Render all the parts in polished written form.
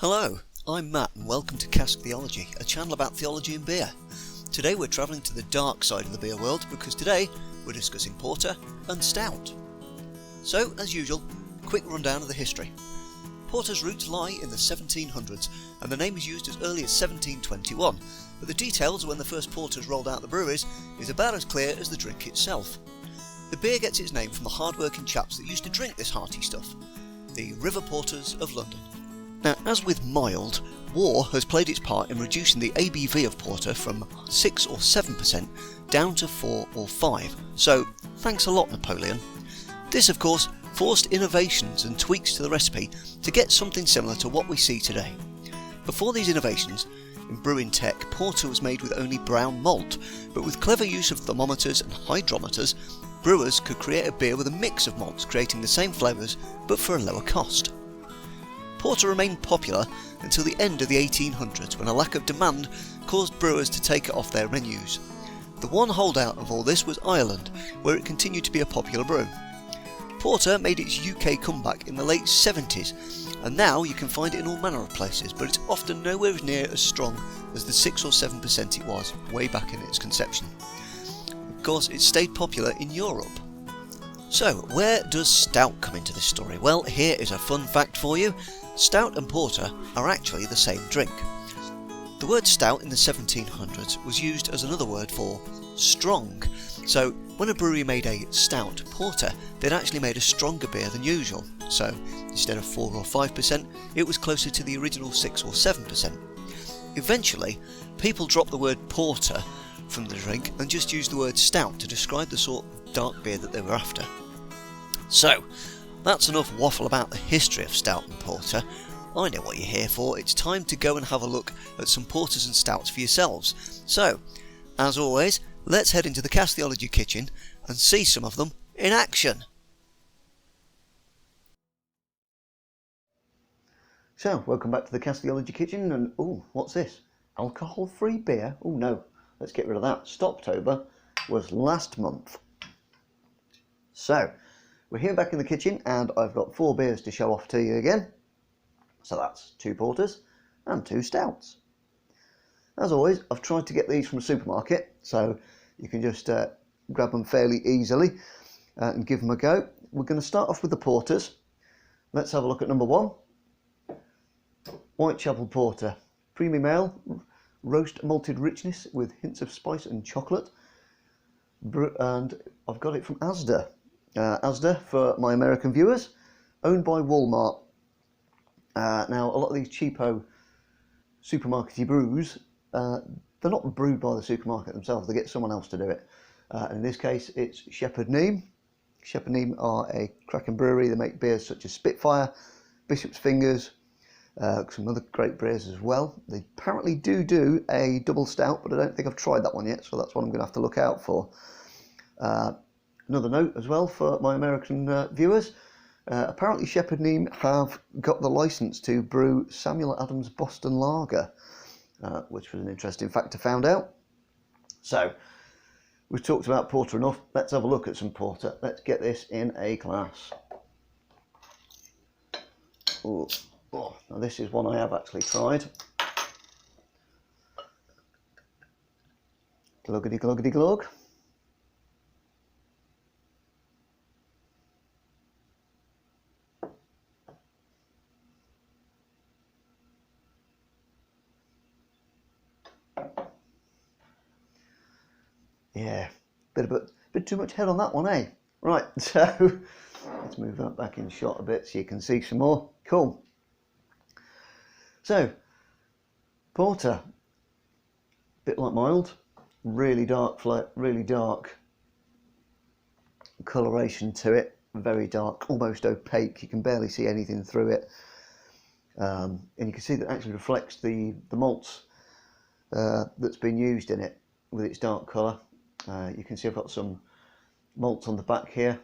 Hello, I'm Matt and welcome to Cask Theology, a channel about theology and beer. Today we're travelling to the dark side of the beer world because today we're discussing Porter and Stout. So, as usual, quick rundown of the history. Porter's roots lie in the 1700s and the name is used as early as 1721, but the details of when the first porters rolled out the breweries is about as clear as the drink itself. The beer gets its name from the hard-working chaps that used to drink this hearty stuff, the river porters of London. Now, as with mild, war has played its part in reducing the ABV of porter from 6 or 7% down to 4 or 5, so thanks a lot Napoleon. This of course forced innovations and tweaks to the recipe to get something similar to what we see today. Before these innovations, in brewing tech, porter was made with only brown malt, but with clever use of thermometers and hydrometers, brewers could create a beer with a mix of malts creating the same flavours but for a lower cost. Porter remained popular until the end of the 1800s when a lack of demand caused brewers to take it off their menus. The one holdout of all this was Ireland, where it continued to be a popular brew. Porter made its UK comeback in the late 70s, and now you can find it in all manner of places, but it's often nowhere near as strong as the 6 or 7% it was way back in its conception. Of course, it stayed popular in Europe. So, where does Stout come into this story? Well, here is a fun fact for you. Stout and Porter are actually the same drink. The word stout in the 1700s was used as another word for strong. So when a brewery made a stout porter, they'd actually made a stronger beer than usual. So instead of 4 or 5%, it was closer to the original 6 or 7%. Eventually, people dropped the word porter from the drink and just used the word stout to describe the sort of dark beer that they were after. So, that's enough waffle about the history of stout and porter. I know what you're here for. It's time to go and have a look at some porters and stouts for yourselves. So, as always, let's head into the Cask Theology kitchen and see some of them in action. So, welcome back to the Cask Theology kitchen, and what's this? Alcohol-free beer? Oh no, let's get rid of that. Stoptober was last month. So, we're here back in the kitchen and I've got 4 beers to show off to you again. So that's 2 porters and 2 stouts. As always, I've tried to get these from a supermarket, so you can just grab them fairly easily and give them a go. We're going to start off with the porters. Let's have a look at number 1. Whitechapel Porter. Premium ale, roast malted richness with hints of spice and chocolate. And I've got it from Asda. Asda, for my American viewers, owned by Walmart. Now, a lot of these cheapo supermarkety brews, they're not brewed by the supermarket themselves, they get someone else to do it. In this case, it's Shepherd Neame. Shepherd Neame are a cracking brewery. They make beers such as Spitfire, Bishop's Fingers, some other great beers as well. They apparently do a double stout, but I don't think I've tried that one yet, so that's what I'm going to have to look out for. Another note as well for my American viewers, apparently Shepherd Neame have got the licence to brew Samuel Adams Boston Lager, which was an interesting fact I found out. So, we've talked about porter enough, let's have a look at some porter. Let's get this in a glass. Now this is one I have actually tried. Gluggity gluggity glug. Yeah, bit too much head on that one, eh? Right, so let's move that back in shot a bit so you can see some more. Cool. So, porter, bit like mild, really dark coloration to it, very dark, almost opaque. You can barely see anything through it, and you can see that it actually reflects the malts that's been used in it with its dark colour. You can see I've got some malts on the back here.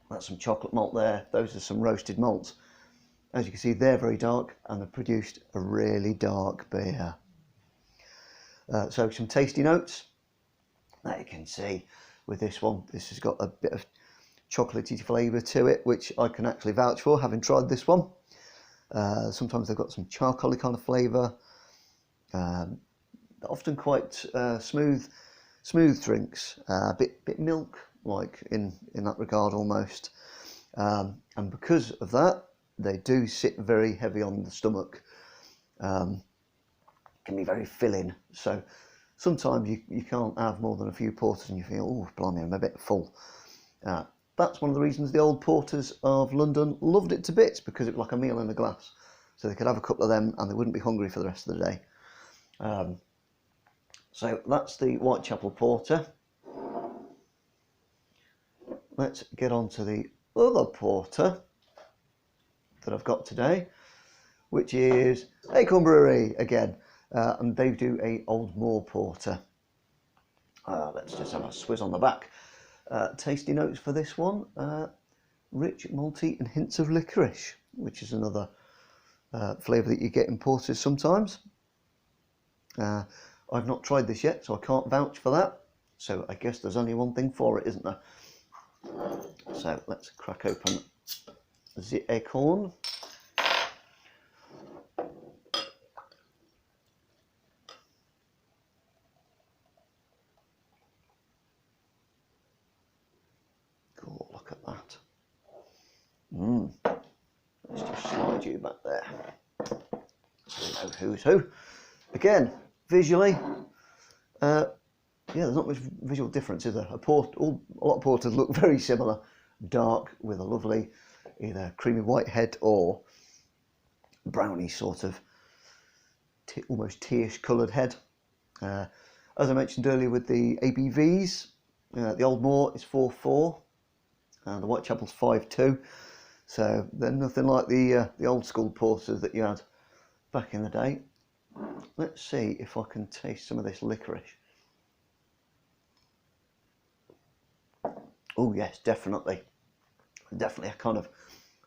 That's some chocolate malt there. Those are some roasted malts. As you can see, they're very dark and they've produced a really dark beer. So some tasty notes that you can see with this one. This has got a bit of chocolatey flavour to it, which I can actually vouch for, having tried this one. Sometimes they've got some charcoaly kind of flavour. Often quite smooth drinks, a bit milk-like in that regard almost. And because of that, they do sit very heavy on the stomach. Can be very filling. So sometimes you can't have more than a few porters and you feel, oh, blimey, I'm a bit full. That's one of the reasons the old porters of London loved it to bits, because it was like a meal in a glass. So they could have a couple of them and they wouldn't be hungry for the rest of the day. So that's the Whitechapel Porter. Let's get on to the other porter that I've got today, which is Acorn Brewery again, and they do a Old Moor Porter. Let's just have a swizz on the back. Tasty notes for this one: rich, malty, and hints of licorice, which is another flavour that you get in porters sometimes. I've not tried this yet, so I can't vouch for that. So I guess there's only one thing for it, isn't there? So let's crack open the Acorn. Cool, look at that. Let's just slide you back there so we know who's who. Again, visually, yeah, there's not much visual difference, is there? A lot of porters look very similar, dark with a lovely either creamy white head or browny sort of almost teaish coloured head. As I mentioned earlier with the ABVs, the Old Moor is 4.4 and the Whitechapel's 5.2, so they're nothing like the old school porters that you had back in the day. Let's see if I can taste some of this licorice. Oh yes, definitely a kind of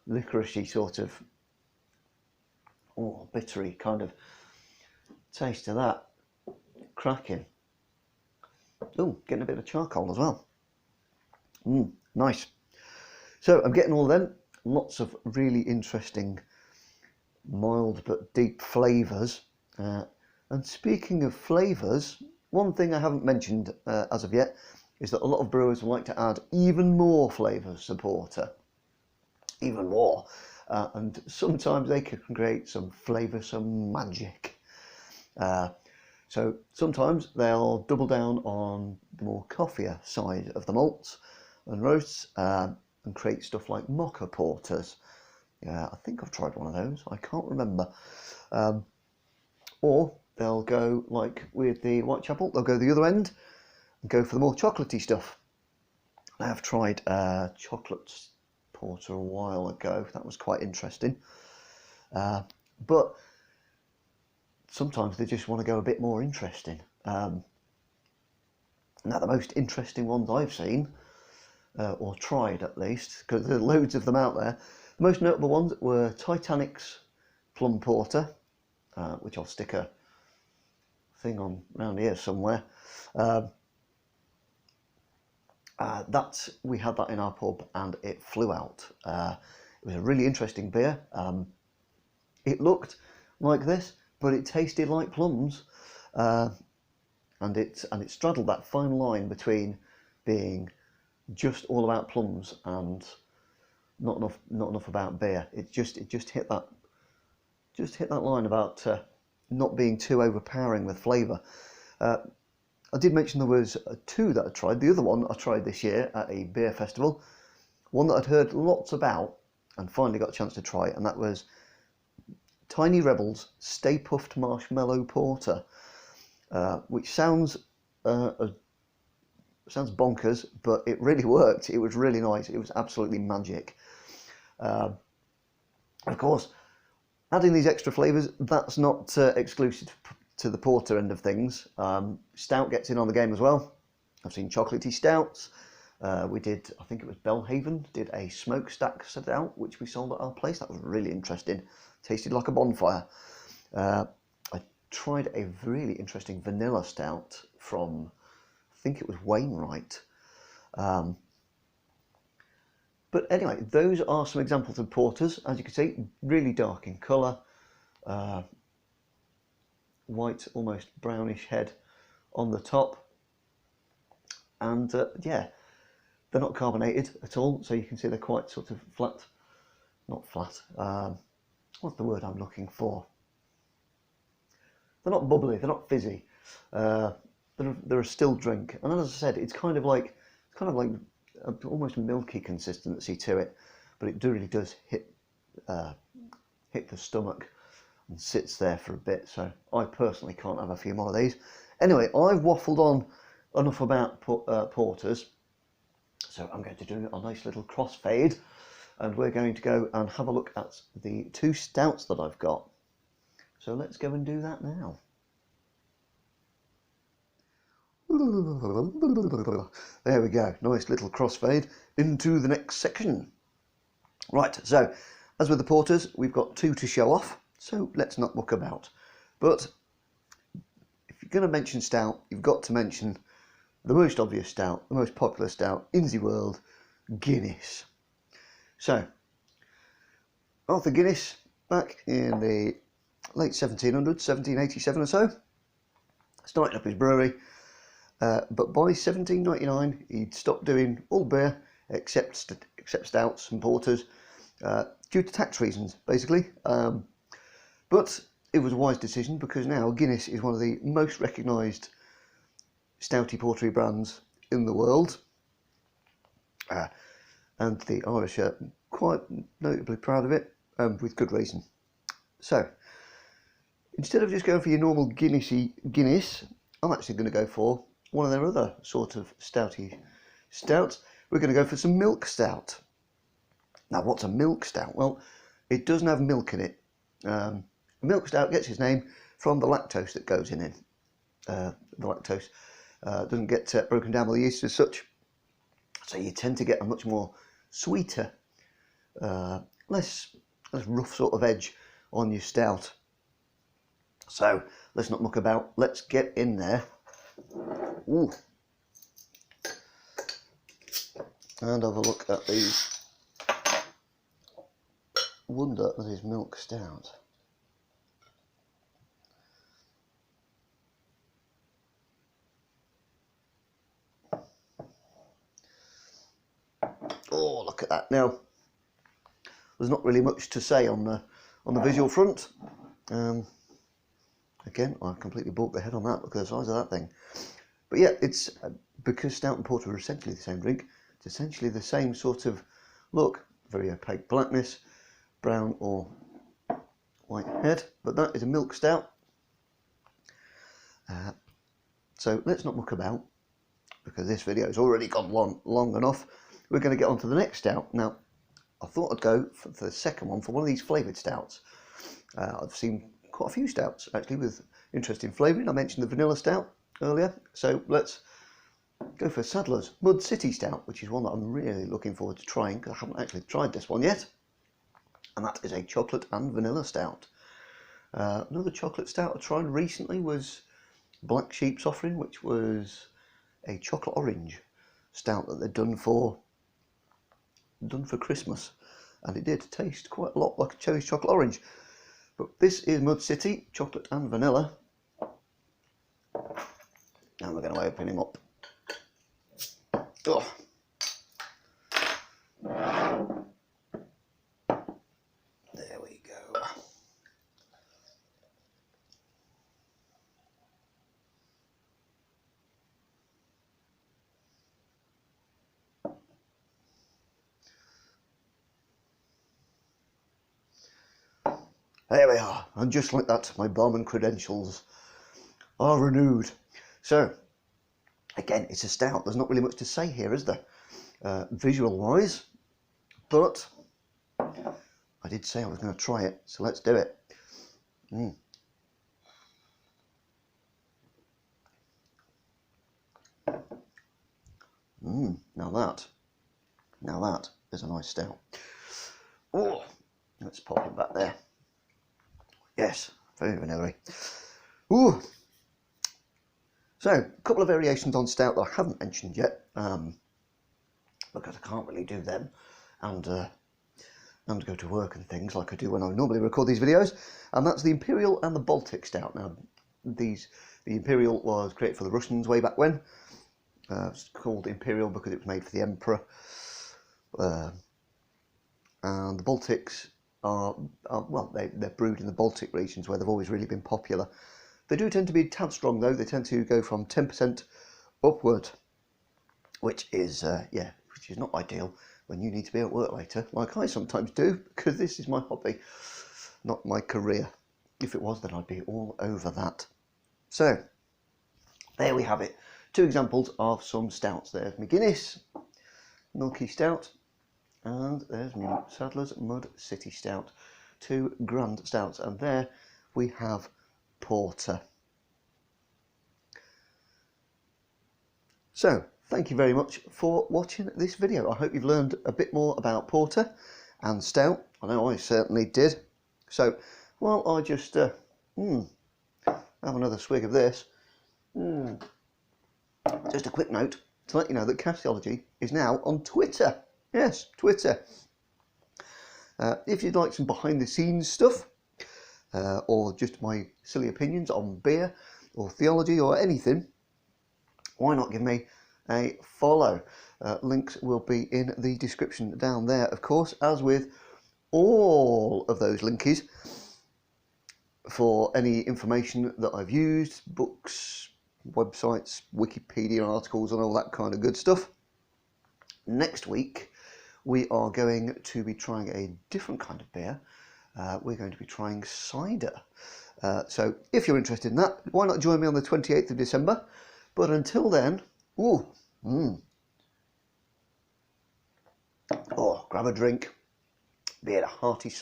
licoricey sort of, bittery kind of taste to that. Cracking. Oh, getting a bit of charcoal as well. Nice. So I'm getting all of them. Lots of really interesting, mild but deep flavours. And speaking of flavours, one thing I haven't mentioned as of yet is that a lot of brewers like to add even more flavours to porter. Even more. And sometimes they can create some flavoursome magic. So sometimes they'll double down on the more coffeeier side of the malts and roasts and create stuff like mocha porters. I think I've tried one of those. I can't remember. Or they'll go, like with the Whitechapel, they'll go the other end and go for the more chocolatey stuff. I have tried chocolate porter a while ago. That was quite interesting. But sometimes they just want to go a bit more interesting. Now the most interesting ones I've seen, or tried at least, because there are loads of them out there, the most notable ones were Titanic's Plum Porter, which I'll stick a thing on around here somewhere. That we had that in our pub and it flew out. It was a really interesting beer. It looked like this, but it tasted like plums, and it straddled that fine line between being just all about plums and not enough about beer. It just hit that line about not being too overpowering with flavour. I did mention there was two that I tried. The other one I tried this year at a beer festival, one that I'd heard lots about and finally got a chance to try, and that was Tiny Rebel's Stay Puffed Marshmallow Porter, which sounds bonkers, but it really worked. It was really nice. It was absolutely magic. Of course, adding these extra flavours, that's not exclusive to the porter end of things. Stout gets in on the game as well. I've seen chocolatey stouts. We did, I think it was Belhaven, did a smokestack stout, which we sold at our place. That was really interesting. Tasted like a bonfire. I tried a really interesting vanilla stout from, I think it was Wainwright. But anyway, those are some examples of porters. As you can see, really dark in colour, white, almost brownish head on the top, and yeah, they're not carbonated at all, so you can see they're quite sort of flat, not flat, what's the word I'm looking for? They're not bubbly, they're not fizzy, they're a still drink, and as I said, it's kind of like almost milky consistency to it, but it really does hit the stomach and sits there for a bit. So I personally can't have a few more of these. Anyway, I've waffled on enough about porters, so I'm going to do a nice little crossfade, and we're going to go and have a look at the 2 stouts that I've got. So let's go and do that now. There we go, nice little crossfade into the next section. Right, so as with the porters, we've got 2 to show off, so let's not muck about. But if you're going to mention stout, you've got to mention the most obvious stout, the most popular stout in the world, Guinness. So, Arthur Guinness, back in the late 1700s, 1787 or so, started up his brewery. But by 1799, he'd stopped doing all beer except stouts and porters due to tax reasons, basically. But it was a wise decision, because now Guinness is one of the most recognised stouty portery brands in the world, and the Irish are quite notably proud of it, with good reason. So, instead of just going for your normal Guinness, I'm actually going to go for one of their other sort of stouty stouts. We're going to go for some milk stout. Now, what's a milk stout? Well, it doesn't have milk in it. A milk stout gets its name from the lactose that goes in it. The lactose doesn't get broken down by the yeast as such, so you tend to get a much more sweeter, less rough sort of edge on your stout. So let's not muck about, let's get in there. Ooh. And have a look at the wonder that is milk stout. Oh, look at that. Now, there's not really much to say on the visual front. Again, I completely balked the head on that. Look at the size of that thing. But yeah, it's because stout and porter are essentially the same drink. It's essentially the same sort of look, very opaque blackness, brown or white head. But that is a milk stout. So let's not muck about, because this video has already gone long enough. We're going to get on to the next stout. Now, I thought I'd go for the second one for one of these flavoured stouts. I've seen quite a few stouts actually with interesting flavouring. I mentioned the vanilla stout earlier, so let's go for Sadler's Mud City Stout, which is one that I'm really looking forward to trying, because I haven't actually tried this one yet. And that is a chocolate and vanilla stout. Another chocolate stout I tried recently was Black Sheep's offering, which was a chocolate orange stout that they'd done for Christmas, and it did taste quite a lot like a cherry chocolate orange. But this is Mud City, chocolate and vanilla. And we're going to open him up. Oh. There we go. There we are, and just like that, my barman credentials are renewed. So, again, it's a stout. There's not really much to say here, is there? Visual-wise, but I did say I was going to try it, so let's do it. Now that is a nice stout. Oh, let's pop it back there. Yes, very vanilla-y. Ooh. So, a couple of variations on stout that I haven't mentioned yet, because I can't really do them. and go to work and things like I do when I normally record these videos, and that's the Imperial and the Baltic Stout. Now, the Imperial was created for the Russians way back when. It's called Imperial because it was made for the Emperor, and the Baltics are well, they're brewed in the Baltic regions where they've always really been popular. They do tend to be a tad strong though. They tend to go from 10% upward, which is not ideal when you need to be at work later, like I sometimes do, because this is my hobby, not my career. If it was, then I'd be all over that. So, there we have it. 2 examples of some stouts. There's my Guinness Milky Stout, and there's my Sadler's Mud City Stout. 2 grand stouts, and there we have Porter. So, thank you very much for watching this video. I hope you've learned a bit more about Porter and Stout. I know I certainly did. So, while I just have another swig of this, just a quick note to let you know that Theology is now on Twitter. Yes, Twitter. If you'd like some behind-the-scenes stuff, or just my silly opinions on beer or theology or anything, why not give me a follow? Links will be in the description down there, of course, as with all of those linkies for any information that I've used, books, websites, Wikipedia articles and all that kind of good stuff. Next week we are going to be trying a different kind of beer. We're going to be trying cider. So if you're interested in that, why not join me on the 28th of December? But until then, grab a drink, be it a hearty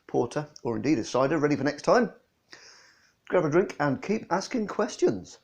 porter or indeed a cider ready for next time. Grab a drink and keep asking questions.